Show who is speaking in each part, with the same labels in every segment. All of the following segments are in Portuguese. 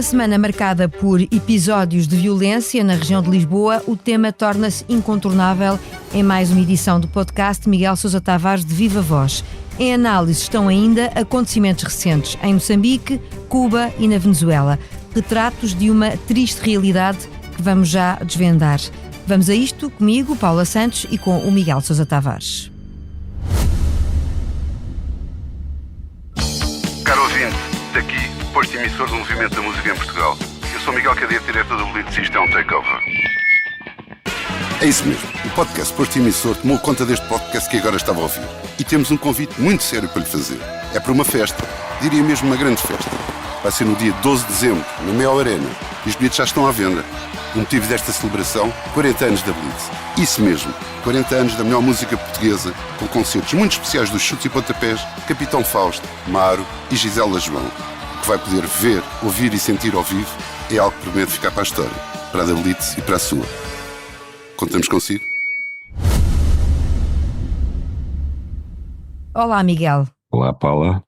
Speaker 1: semana marcada por episódios de violência na região de Lisboa, o tema torna-se incontornável em mais uma edição do podcast Miguel Sousa Tavares de Viva Voz. Em análise estão ainda acontecimentos recentes em Moçambique, Cuba e na Venezuela. Retratos de uma triste realidade que vamos já desvendar. Vamos a isto comigo, Paula Santos, e com o Miguel Sousa Tavares.
Speaker 2: Caro ouvinte, daqui, posto emissor do Movimento da Música em Portugal. Eu sou Miguel Cadete, diretor do Blitz, e isto é um takeover.
Speaker 3: É isso mesmo. O podcast Posto Emissor tomou conta deste podcast que agora estava a ouvir. E temos um convite muito sério para lhe fazer. É para uma festa, diria mesmo uma grande festa. Vai ser no dia 12 de dezembro, na Mel Arena. E os bilhetes já estão à venda. O motivo desta celebração, 40 anos da Blitz. Isso mesmo, 40 anos da melhor música portuguesa, com concertos muito especiais dos Chutes e Pontapés, Capitão Fausto, Maro e Gisela João. O que vai poder ver, ouvir e sentir ao vivo é algo que promete ficar para a história, para a da Blitz e para a sua. Contamos consigo?
Speaker 1: Olá, Miguel.
Speaker 4: Olá, Paula.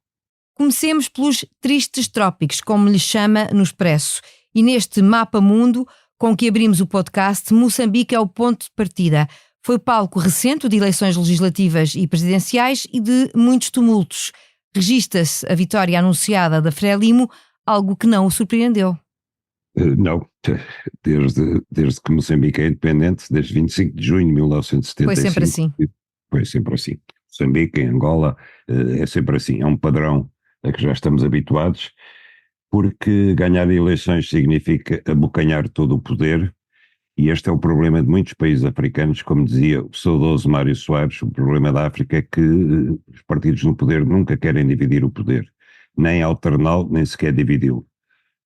Speaker 1: Comecemos pelos tristes trópicos, como lhe chama no Expresso. E neste mapa mundo com que abrimos o podcast, Moçambique é o ponto de partida. Foi palco recente de eleições legislativas e presidenciais e de muitos tumultos. Registra-se a vitória anunciada da Frelimo, algo que não o surpreendeu.
Speaker 4: Não, desde que Moçambique é independente, desde 25 de junho de 1975.
Speaker 1: Foi sempre assim.
Speaker 4: Foi sempre assim. Moçambique, em Angola, é sempre assim. É um padrão a que já estamos habituados, porque ganhar eleições significa abocanhar todo o poder, e este é o problema de muitos países africanos. Como dizia o saudoso Mário Soares, o problema da África é que os partidos no poder nunca querem dividir o poder, nem alterná-lo, nem sequer dividi-lo.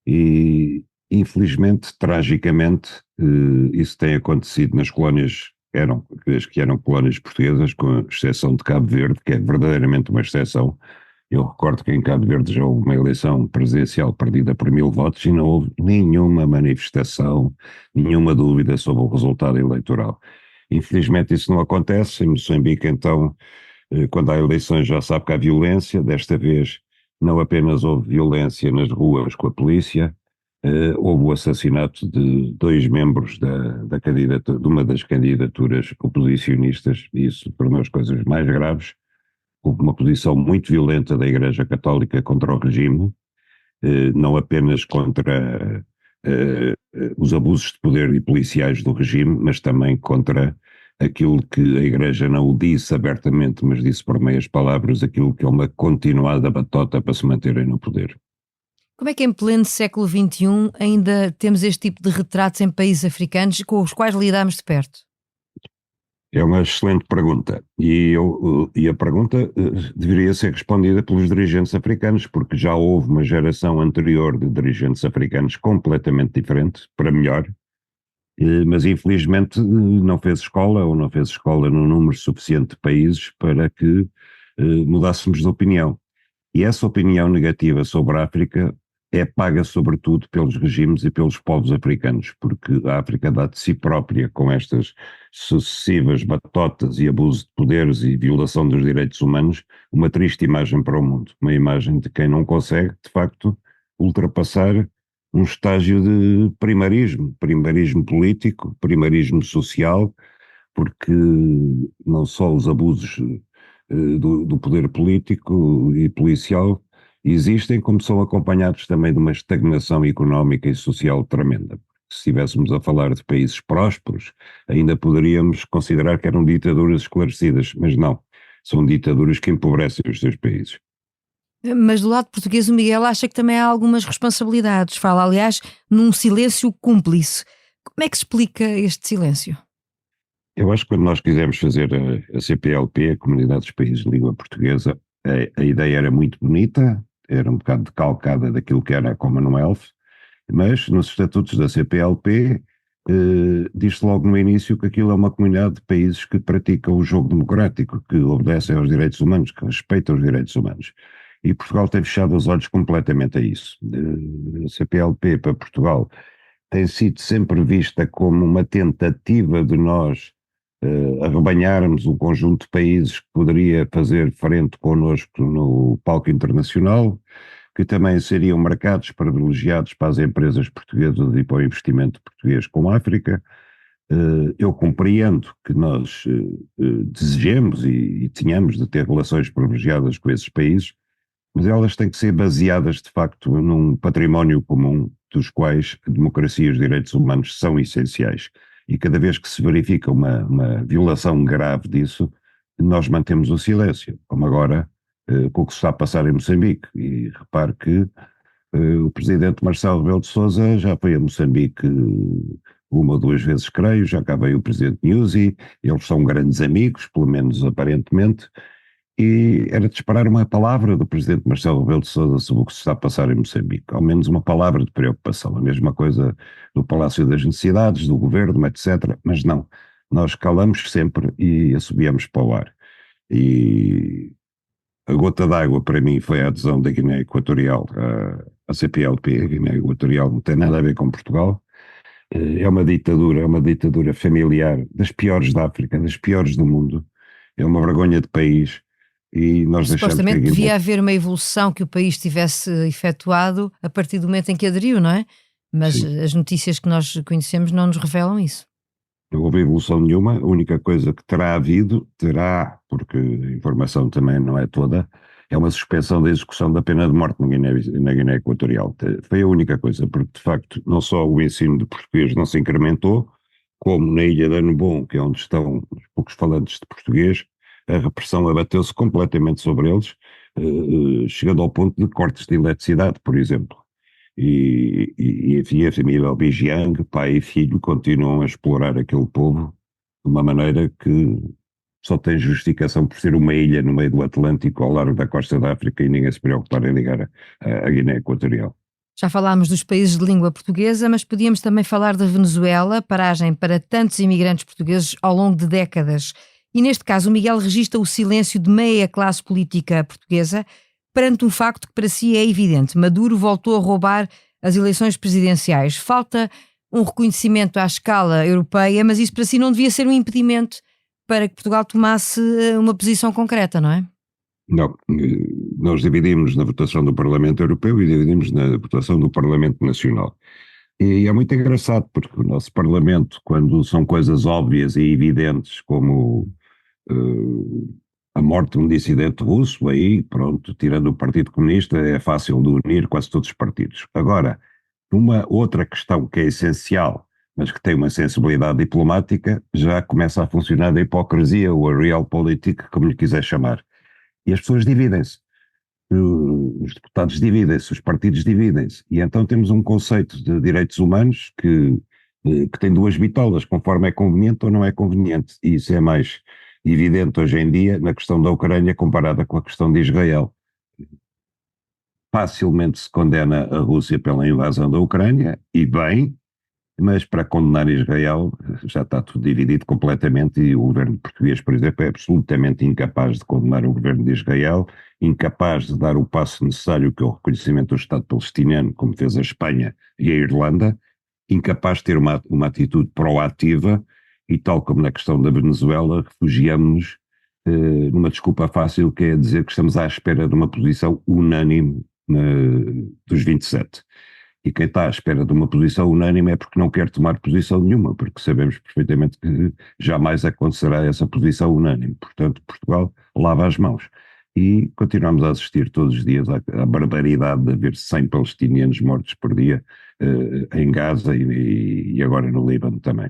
Speaker 4: E, infelizmente, tragicamente, isso tem acontecido nas colónias, as que eram colónias portuguesas, com exceção de Cabo Verde, que é verdadeiramente uma exceção. Eu recordo que em Cabo Verde já houve uma eleição presidencial perdida por 1000 votos e não houve nenhuma manifestação, nenhuma dúvida sobre o resultado eleitoral. Infelizmente isso não acontece. Em Moçambique, então, quando há eleições já sabe que há violência. Desta vez não apenas houve violência nas ruas com a polícia, houve o assassinato de 2 membros de uma das candidaturas oposicionistas, e isso tornou as coisas mais graves. Houve uma posição muito violenta da Igreja Católica contra o regime, não apenas contra os abusos de poder e policiais do regime, mas também contra aquilo que a Igreja não o disse abertamente, mas disse por meias palavras, aquilo que é uma continuada batota para se manterem no poder.
Speaker 1: Como é que em pleno século XXI ainda temos este tipo de retratos em países africanos com os quais lidamos de perto?
Speaker 4: É uma excelente pergunta, e a pergunta deveria ser respondida pelos dirigentes africanos, porque já houve uma geração anterior de dirigentes africanos completamente diferente, para melhor, mas infelizmente não fez escola, ou não fez escola num número suficiente de países para que mudássemos de opinião. E essa opinião negativa sobre a África é paga sobretudo pelos regimes e pelos povos africanos, porque a África dá de si própria com estas sucessivas batotas e abuso de poderes e violação dos direitos humanos uma triste imagem para o mundo, uma imagem de quem não consegue, de facto, ultrapassar um estágio de primarismo político, primarismo social, porque não só os abusos do poder político e policial existem, como são acompanhados também de uma estagnação económica e social tremenda. Se estivéssemos a falar de países prósperos, ainda poderíamos considerar que eram ditaduras esclarecidas, mas não, são ditaduras que empobrecem os seus países.
Speaker 1: Mas do lado português o Miguel acha que também há algumas responsabilidades, fala aliás num silêncio cúmplice. Como é que se explica este silêncio?
Speaker 4: Eu acho que quando nós quisemos fazer a CPLP, a Comunidade dos Países de Língua Portuguesa, a ideia era muito bonita, era um bocado decalcada daquilo que era a Commonwealth, mas nos estatutos da CPLP diz-se logo no início que aquilo é uma comunidade de países que praticam o jogo democrático, que obedecem aos direitos humanos, que respeitam os direitos humanos. E Portugal tem fechado os olhos completamente a isso. A CPLP para Portugal tem sido sempre vista como uma tentativa de nós arrebanharmos um conjunto de países que poderia fazer frente connosco no palco internacional, que também seriam mercados privilegiados para as empresas portuguesas e para o investimento português com a África. Eu compreendo que nós desejemos e tenhamos de ter relações privilegiadas com esses países, mas elas têm que ser baseadas, de facto, num património comum, dos quais a democracia e os direitos humanos são essenciais. E cada vez que se verifica uma violação grave disso, nós mantemos o silêncio, como agora com o que se está a passar em Moçambique. E repare que o presidente Marcelo Rebelo de Sousa já foi a Moçambique uma ou duas vezes, creio, já cá veio o presidente Nyusi, eles são grandes amigos, pelo menos aparentemente, e era de esperar uma palavra do presidente Marcelo Rebelo de Sousa sobre o que se está a passar em Moçambique, ao menos uma palavra de preocupação, a mesma coisa do Palácio das Necessidades, do governo, etc., mas não, nós calamos sempre e assobiamos para o ar. E a gota d'água para mim foi a adesão da Guiné Equatorial à CPLP. A Guiné Equatorial não tem nada a ver com Portugal, é uma ditadura familiar, das piores da África, das piores do mundo, é uma vergonha de país. E nós
Speaker 1: supostamente devia haver uma evolução que o país tivesse efetuado a partir do momento em que aderiu, não é? Mas sim, as notícias que nós conhecemos não nos revelam isso.
Speaker 4: Não houve evolução nenhuma, a única coisa que terá havido, porque a informação também não é toda, é uma suspensão da execução da pena de morte na Guiné Equatorial. Foi a única coisa, porque de facto não só o ensino de português não se incrementou, como na Ilha de Anubon, que é onde estão os poucos falantes de português, a repressão abateu-se completamente sobre eles, chegando ao ponto de cortes de eletricidade, por exemplo. E a família Obijiang, pai e filho, continuam a explorar aquele povo de uma maneira que só tem justificação por ser uma ilha no meio do Atlântico, ao largo da costa da África, e ninguém se preocupar em ligar a Guiné Equatorial.
Speaker 1: Já falámos dos países de língua portuguesa, mas podíamos também falar da Venezuela, paragem para tantos imigrantes portugueses ao longo de décadas. E neste caso o Miguel registra o silêncio de meia classe política portuguesa perante um facto que para si é evidente. Maduro voltou a roubar as eleições presidenciais. Falta um reconhecimento à escala europeia, mas isso para si não devia ser um impedimento para que Portugal tomasse uma posição concreta, não é?
Speaker 4: Não, nós dividimos na votação do Parlamento Europeu e dividimos na votação do Parlamento Nacional. E é muito engraçado porque o nosso Parlamento, quando são coisas óbvias e evidentes como a morte de um dissidente russo, aí pronto, tirando o Partido Comunista, é fácil de unir quase todos os partidos. Agora, uma outra questão que é essencial, mas que tem uma sensibilidade diplomática, já começa a funcionar a hipocrisia ou a realpolitik, como lhe quiser chamar. E as pessoas dividem-se. Os deputados dividem-se, os partidos dividem-se. E então temos um conceito de direitos humanos que tem duas bitolas, conforme é conveniente ou não é conveniente. E isso é mais evidente hoje em dia na questão da Ucrânia comparada com a questão de Israel. Facilmente se condena a Rússia pela invasão da Ucrânia, e bem, mas para condenar Israel já está tudo dividido completamente, e o governo português, por exemplo, é absolutamente incapaz de condenar o governo de Israel, incapaz de dar o passo necessário que é o reconhecimento do Estado palestiniano, como fez a Espanha e a Irlanda, incapaz de ter uma atitude proativa, e tal como na questão da Venezuela, refugiamos-nos numa desculpa fácil, que é dizer que estamos à espera de uma posição unânime dos 27. E quem está à espera de uma posição unânime é porque não quer tomar posição nenhuma, porque sabemos perfeitamente que jamais acontecerá essa posição unânime. Portanto, Portugal lava as mãos. E continuamos a assistir todos os dias à barbaridade de haver 100 palestinianos mortos por dia em Gaza e agora no Líbano também.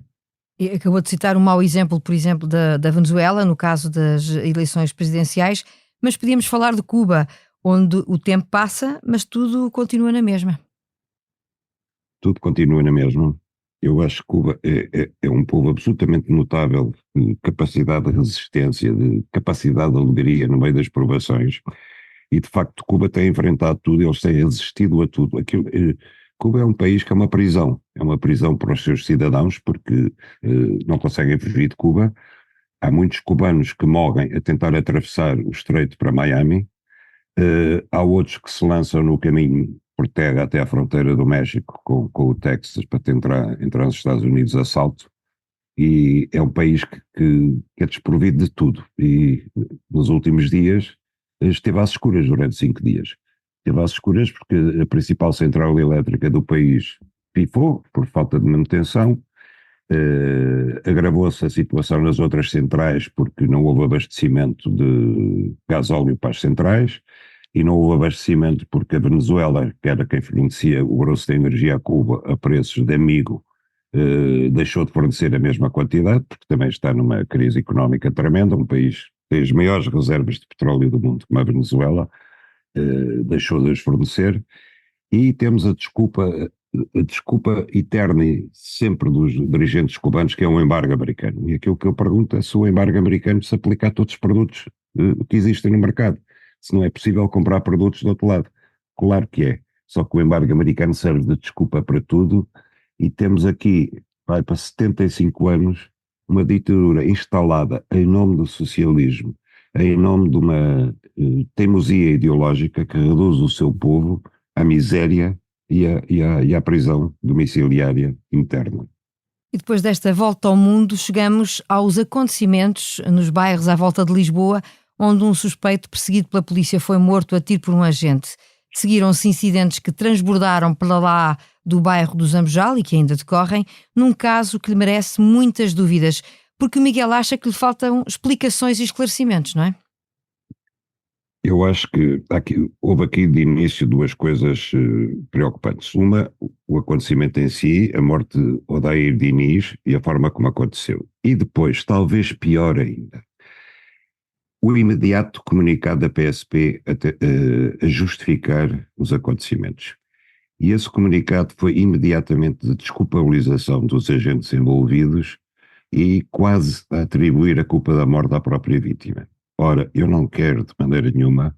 Speaker 1: E acabou de citar um mau exemplo, por exemplo, da Venezuela, no caso das eleições presidenciais, mas podíamos falar de Cuba, onde o tempo passa, mas tudo continua na mesma.
Speaker 4: Tudo continua na mesma. Eu acho que Cuba é um povo absolutamente notável de capacidade de resistência, de capacidade de alegria no meio das provações, e de facto Cuba tem enfrentado tudo, eles têm resistido a tudo. Cuba é um país que é uma prisão para os seus cidadãos, porque não conseguem fugir de Cuba. Há muitos cubanos que morrem a tentar atravessar o estreito para Miami, há outros que se lançam no caminho por terra até à fronteira do México com o Texas para tentar entrar nos Estados Unidos a assalto, e é um país que é desprovido de tudo, e nos últimos dias esteve às escuras durante 5 dias. esteve às escuras porque a principal central elétrica do país pifou por falta de manutenção. Agravou-se a situação nas outras centrais porque não houve abastecimento de gasóleo para as centrais e não houve abastecimento porque a Venezuela, que era quem fornecia o grosso da energia a Cuba a preços de amigo, deixou de fornecer a mesma quantidade porque também está numa crise económica tremenda. Um país que tem as maiores reservas de petróleo do mundo, como a Venezuela, deixou de os fornecer. E temos a desculpa eterna e sempre dos dirigentes cubanos, que é um embargo americano. E aquilo que eu pergunto é se o embargo americano se aplica a todos os produtos que existem no mercado. Se não é possível comprar produtos do outro lado. Claro que é. Só que o embargo americano serve de desculpa para tudo e temos aqui, vai para 75 anos, uma ditadura instalada em nome do socialismo, em nome de uma teimosia ideológica que reduz o seu povo à miséria e à prisão domiciliária interna.
Speaker 1: E depois desta volta ao mundo, chegamos aos acontecimentos nos bairros à volta de Lisboa, onde um suspeito perseguido pela polícia foi morto a tiro por um agente. Seguiram-se incidentes que transbordaram para lá do bairro do Zambojal e que ainda decorrem, num caso que lhe merece muitas dúvidas, porque o Miguel acha que lhe faltam explicações e esclarecimentos, não é?
Speaker 4: Eu acho que houve aqui de início duas coisas preocupantes. Uma, o acontecimento em si, a morte de Odair Diniz e a forma como aconteceu. E depois, talvez pior ainda, o imediato comunicado da PSP a justificar os acontecimentos. E esse comunicado foi imediatamente de desculpabilização dos agentes envolvidos e quase a atribuir a culpa da morte à própria vítima. Ora, eu não quero de maneira nenhuma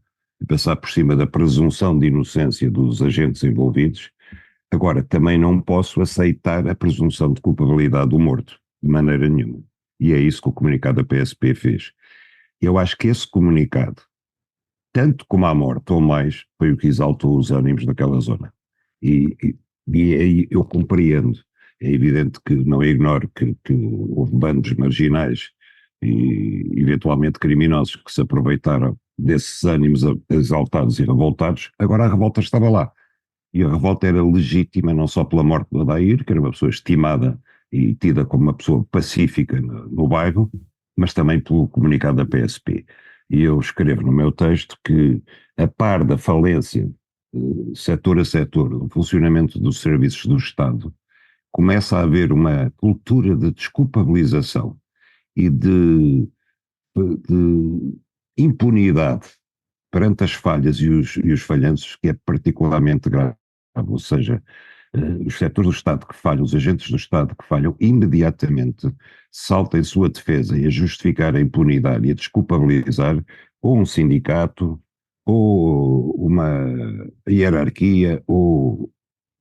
Speaker 4: passar por cima da presunção de inocência dos agentes envolvidos. Agora, também não posso aceitar a presunção de culpabilidade do morto, de maneira nenhuma. E é isso que o comunicado da PSP fez. Eu acho que esse comunicado, tanto como a morte ou mais, foi o que exaltou os ânimos daquela zona. E aí eu compreendo. É evidente que não ignoro que houve bandos marginais e eventualmente criminosos que se aproveitaram desses ânimos exaltados e revoltados. Agora a revolta estava lá. E a revolta era legítima não só pela morte do Odair, que era uma pessoa estimada e tida como uma pessoa pacífica no bairro, mas também pelo comunicado da PSP. E eu escrevo no meu texto que, a par da falência, setor a setor, do funcionamento dos serviços do Estado, começa a haver uma cultura de desculpabilização e de impunidade perante as falhas e os falhanços, que é particularmente grave. Ou seja, os setores do Estado que falham, os agentes do Estado que falham, imediatamente saltam em sua defesa e a justificar a impunidade e a desculpabilizar ou um sindicato, ou uma hierarquia, ou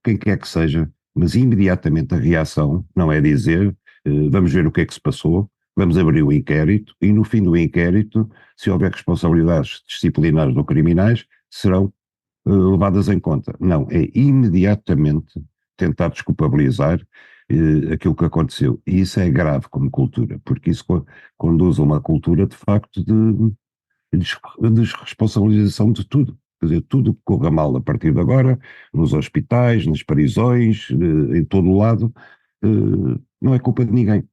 Speaker 4: quem quer que seja, mas imediatamente a reação não é dizer vamos ver o que é que se passou, vamos abrir o inquérito e no fim do inquérito, se houver responsabilidades disciplinares ou criminais, serão levadas em conta. Não, é imediatamente tentar desculpabilizar aquilo que aconteceu. E isso é grave como cultura, porque isso conduz a uma cultura de facto de desresponsabilização de tudo. Quer dizer, tudo que corra mal a partir de agora, nos hospitais, nas prisões, em todo o lado, não é culpa de ninguém.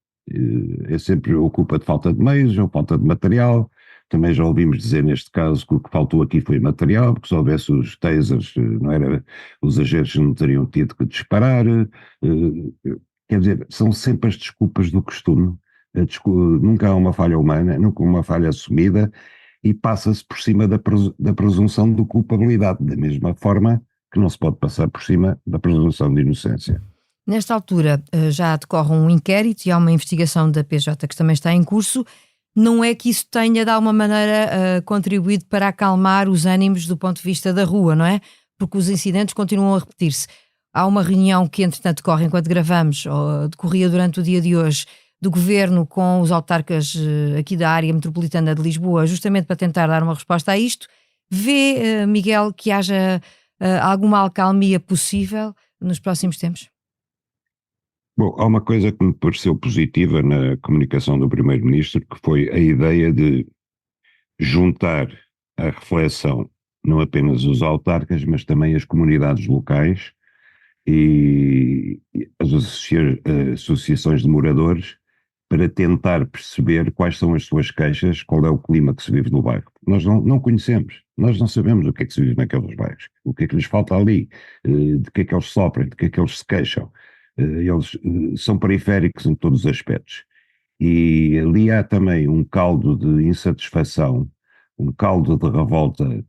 Speaker 4: É sempre a culpa de falta de meios ou falta de material. Também já ouvimos dizer neste caso que o que faltou aqui foi material, porque se houvesse os tasers, não era, os agentes não teriam tido que disparar. Quer dizer, são sempre as desculpas do costume. Nunca há uma falha humana, nunca uma falha assumida, e passa-se por cima da presunção de culpabilidade, da mesma forma que não se pode passar por cima da presunção de inocência.
Speaker 1: Nesta altura já decorre um inquérito e há uma investigação da PJ que também está em curso. Não é que isso tenha de alguma maneira contribuído para acalmar os ânimos do ponto de vista da rua, não é? Porque os incidentes continuam a repetir-se. Há uma reunião que entretanto decorre enquanto gravamos, ou decorria durante o dia de hoje, do Governo com os autarcas aqui da área metropolitana de Lisboa, justamente para tentar dar uma resposta a isto. Vê, Miguel, que haja alguma alcalmia possível nos próximos tempos?
Speaker 4: Bom, há uma coisa que me pareceu positiva na comunicação do Primeiro-Ministro, que foi a ideia de juntar a reflexão não apenas os autarcas, mas também as comunidades locais e as associações de moradores, para tentar perceber quais são as suas queixas, qual é o clima que se vive no bairro. Nós não conhecemos, nós não sabemos o que é que se vive naqueles bairros, o que é que lhes falta ali, de que é que eles sofrem, de que é que eles se queixam. Eles são periféricos em todos os aspectos. E ali há também um caldo de insatisfação, um caldo de revolta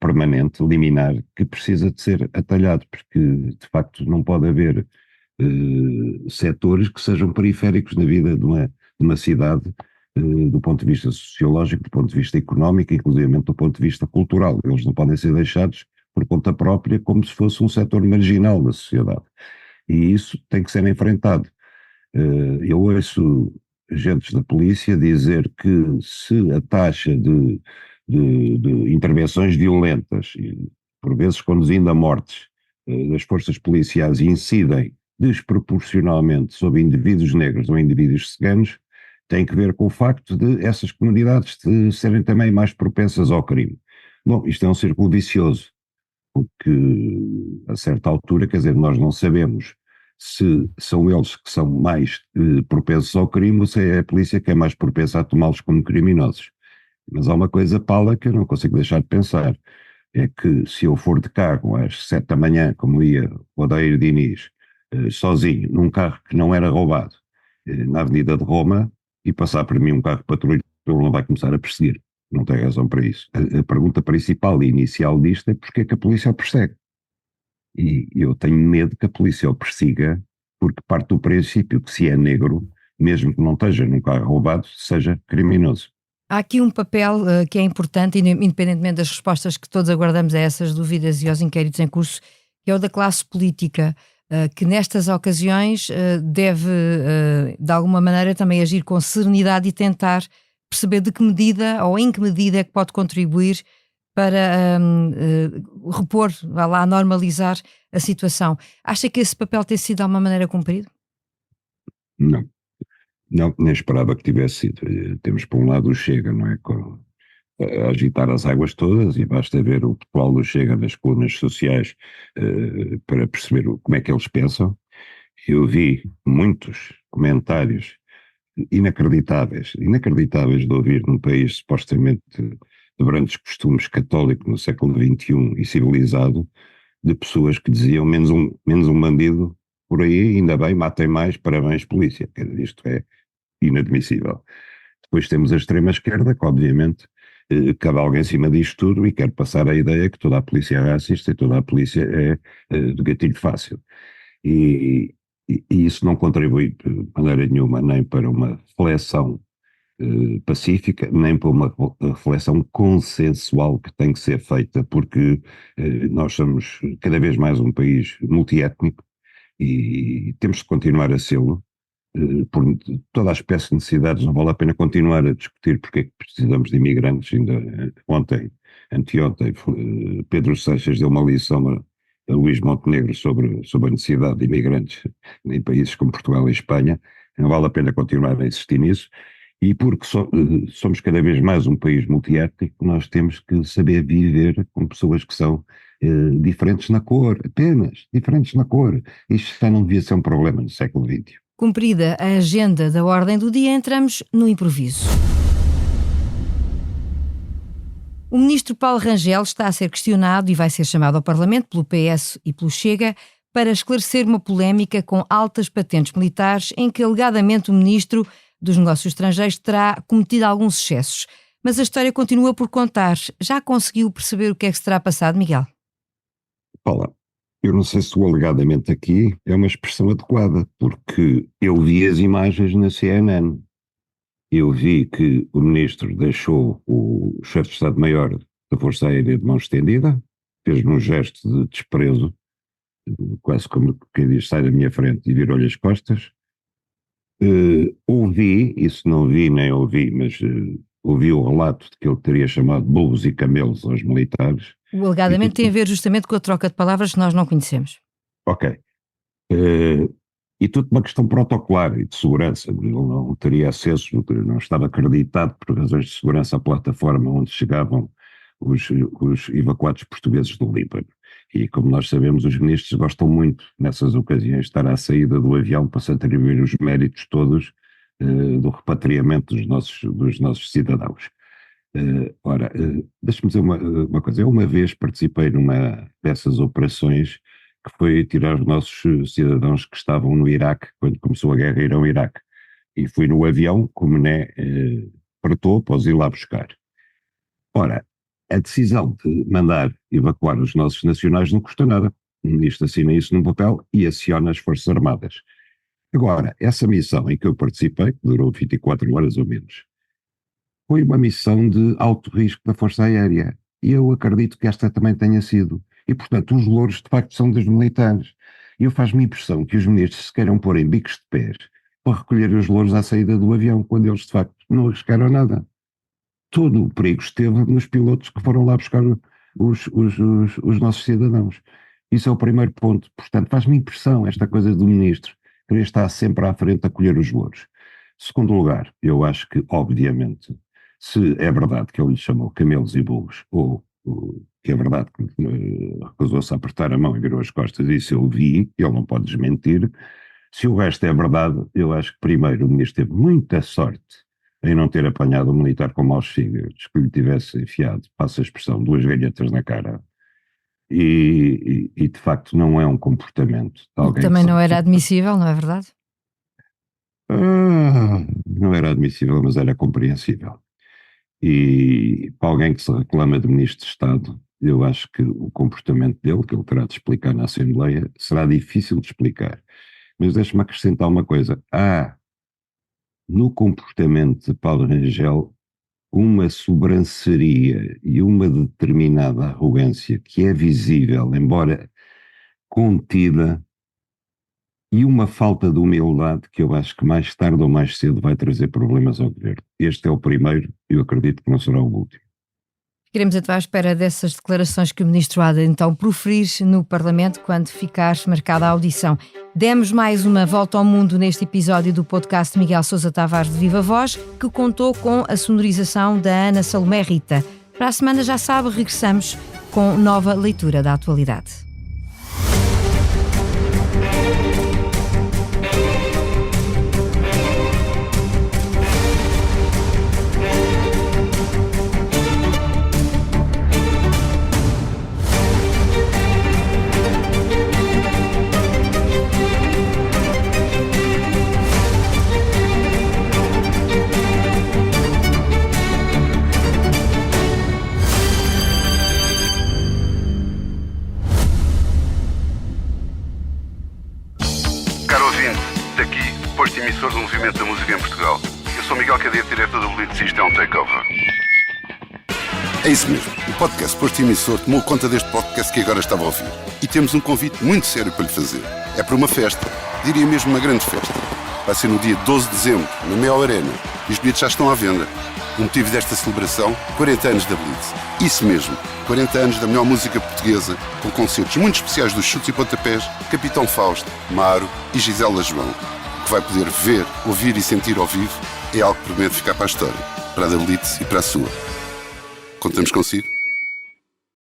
Speaker 4: permanente, liminar, que precisa de ser atalhado, porque de facto não pode haver setores que sejam periféricos na vida de uma cidade, do ponto de vista sociológico, do ponto de vista económico, inclusive do ponto de vista cultural. Eles não podem ser deixados por conta própria como se fosse um setor marginal da sociedade. E isso tem que ser enfrentado. Eu ouço agentes da polícia dizer que se a taxa de intervenções violentas, por vezes conduzindo a mortes, das forças policiais incidem desproporcionalmente sobre indivíduos negros ou indivíduos ciganos, tem que ver com o facto de essas comunidades de serem também mais propensas ao crime. Bom, isto é um círculo vicioso, porque a certa altura, quer dizer, nós não sabemos se são eles que são mais propensos ao crime ou se é a polícia que é mais propensa a tomá-los como criminosos. Mas há uma coisa, Paula, que eu não consigo deixar de pensar, é que se eu for de carro às 7 da manhã, como ia o Odair Diniz, sozinho, num carro que não era roubado, na Avenida de Roma, e passar por mim um carro de patrulha, ele não vai começar a perseguir. Não tem razão para isso. A pergunta principal e inicial disto é porque é que a polícia o persegue. E eu tenho medo que a polícia o persiga, porque parte do princípio que se é negro, mesmo que não esteja num carro roubado, seja criminoso.
Speaker 1: Há aqui um papel que é importante, independentemente das respostas que todos aguardamos a essas dúvidas e aos inquéritos em curso, que é o da classe política, que nestas ocasiões deve, de alguma maneira, também agir com serenidade e tentar perceber de que medida ou em que medida é que pode contribuir para repor, vá lá, normalizar a situação. Acha que esse papel tem sido de alguma maneira cumprido?
Speaker 4: Não, nem esperava que tivesse sido. Temos por um lado o Chega, não é? A agitar as águas todas, e basta ver o pessoal do Chega nas colunas sociais para perceber como é que eles pensam. Eu vi muitos comentários inacreditáveis de ouvir num país supostamente de grandes costumes católico no século XXI e civilizado, de pessoas que diziam menos um bandido por aí, ainda bem, matem mais, parabéns polícia. Isto é inadmissível. Depois temos a extrema-esquerda, que obviamente cavalga em cima disto tudo e quer passar a ideia que toda a polícia é racista e toda a polícia é de gatilho fácil. E isso não contribui de maneira nenhuma nem para uma reflexão pacífica, nem para uma reflexão consensual que tem que ser feita, porque nós somos cada vez mais um país multiétnico e temos de continuar a sê-lo. Por toda a espécie de necessidades, não vale a pena continuar a discutir porque é que precisamos de imigrantes. Ainda anteontem, Pedro Seixas deu uma lição a Luís Montenegro sobre a necessidade de imigrantes em países como Portugal e Espanha. Não vale a pena continuar a insistir nisso. E porque somos cada vez mais um país multiétnico, nós temos que saber viver com pessoas que são diferentes na cor, apenas diferentes na cor. Isto já não devia ser um problema no século XX.
Speaker 1: Cumprida a agenda da ordem do dia, entramos no improviso. O ministro Paulo Rangel está a ser questionado e vai ser chamado ao Parlamento pelo PS e pelo Chega para esclarecer uma polémica com altas patentes militares em que alegadamente o ministro dos Negócios Estrangeiros terá cometido alguns excessos. Mas a história continua por contar. Já conseguiu perceber o que é que se terá passado, Miguel?
Speaker 4: Olá. Eu não sei se o alegadamente aqui é uma expressão adequada, porque eu vi as imagens na CNN. Eu vi que o ministro deixou o chefe de Estado-Maior da Força Aérea de mão estendida, fez-lhe um gesto de desprezo, quase como quem diz, sai da minha frente, e virou-lhe as costas. Ouvi, isso não vi nem ouvi, mas ouvi o relato de que ele teria chamado burros e camelos aos militares.
Speaker 1: O alegadamente tem a ver justamente com a troca de palavras que nós não conhecemos.
Speaker 4: Ok. E tudo uma questão protocolar e de segurança. Ele não teria acesso, não estava acreditado por razões de segurança à plataforma onde chegavam os evacuados portugueses do Líbano. E como nós sabemos, os ministros gostam muito, nessas ocasiões, de estar à saída do avião para se atribuir os méritos todos do repatriamento dos nossos cidadãos. Deixa-me dizer uma coisa. Eu uma vez participei numa dessas operações que foi tirar os nossos cidadãos que estavam no Iraque, quando começou a guerra ir ao Iraque. E fui no avião, como apertou para os ir lá buscar. Ora, a decisão de mandar evacuar os nossos nacionais não custa nada. O ministro assina isso num papel e aciona as Forças Armadas. Agora, essa missão em que eu participei, que durou 24 horas ou menos, foi uma missão de alto risco da Força Aérea. E eu acredito que esta também tenha sido. E, portanto, os louros, de facto, são dos militares. E eu faz-me impressão que os ministros se queiram pôr em bicos de pés para recolher os louros à saída do avião, quando eles, de facto, não arriscaram nada. Todo o perigo esteve nos pilotos que foram lá buscar os nossos cidadãos. Isso é o primeiro ponto. Portanto, faz-me impressão esta coisa do ministro querer estar sempre à frente a colher os louros. Segundo lugar, eu acho que, obviamente, se é verdade que ele lhe chamou camelos e burros, ou que é verdade que recusou-se a apertar a mão e virou as costas, isso eu vi, ele não pode desmentir. Se o resto é verdade, eu acho que primeiro o ministro teve muita sorte em não ter apanhado um militar com maus fígados, que lhe tivesse enfiado, passa a expressão, 2 galhetas na cara. E de facto não é um comportamento de alguém.
Speaker 1: Também não era admissível, não é verdade?
Speaker 4: Não era admissível, mas era compreensível. E para alguém que se reclama de ministro de Estado, eu acho que o comportamento dele, que ele terá de explicar na Assembleia, será difícil de explicar. Mas deixa-me acrescentar uma coisa. No comportamento de Paulo Rangel, uma sobranceria e uma determinada arrogância que é visível, embora contida, e uma falta de humildade que eu acho que mais tarde ou mais cedo vai trazer problemas ao governo. Este é o primeiro e eu acredito que não será o último.
Speaker 1: Ficaremos então à espera dessas declarações que o ministro há de então proferir no Parlamento quando ficar marcada a audição. Demos mais uma volta ao mundo neste episódio do podcast Miguel Sousa Tavares de Viva Voz, que contou com a sonorização da Ana Salomé Rita. Para a semana, já sabe, regressamos com nova leitura da atualidade.
Speaker 2: Posto emissor do movimento da música em Portugal. Eu sou Miguel Cadete, diretor do Boletim Isto é um Takeover.
Speaker 3: É isso mesmo. O podcast Posto Emissor tomou conta deste podcast que agora estava a ouvir. E temos um convite muito sério para lhe fazer. É para uma festa, diria mesmo uma grande festa. Vai ser no dia 12 de dezembro, na Mel Arena. E os bilhetes já estão à venda. O motivo desta celebração, 40 anos da Blitz. Isso mesmo, 40 anos da melhor música portuguesa, com concertos muito especiais dos Chutes e Pontapés, Capitão Fausto, Maro e Gisela João. O que vai poder ver, ouvir e sentir ao vivo é algo que promete ficar para a história, para a da Blitz e para a sua. Contamos consigo?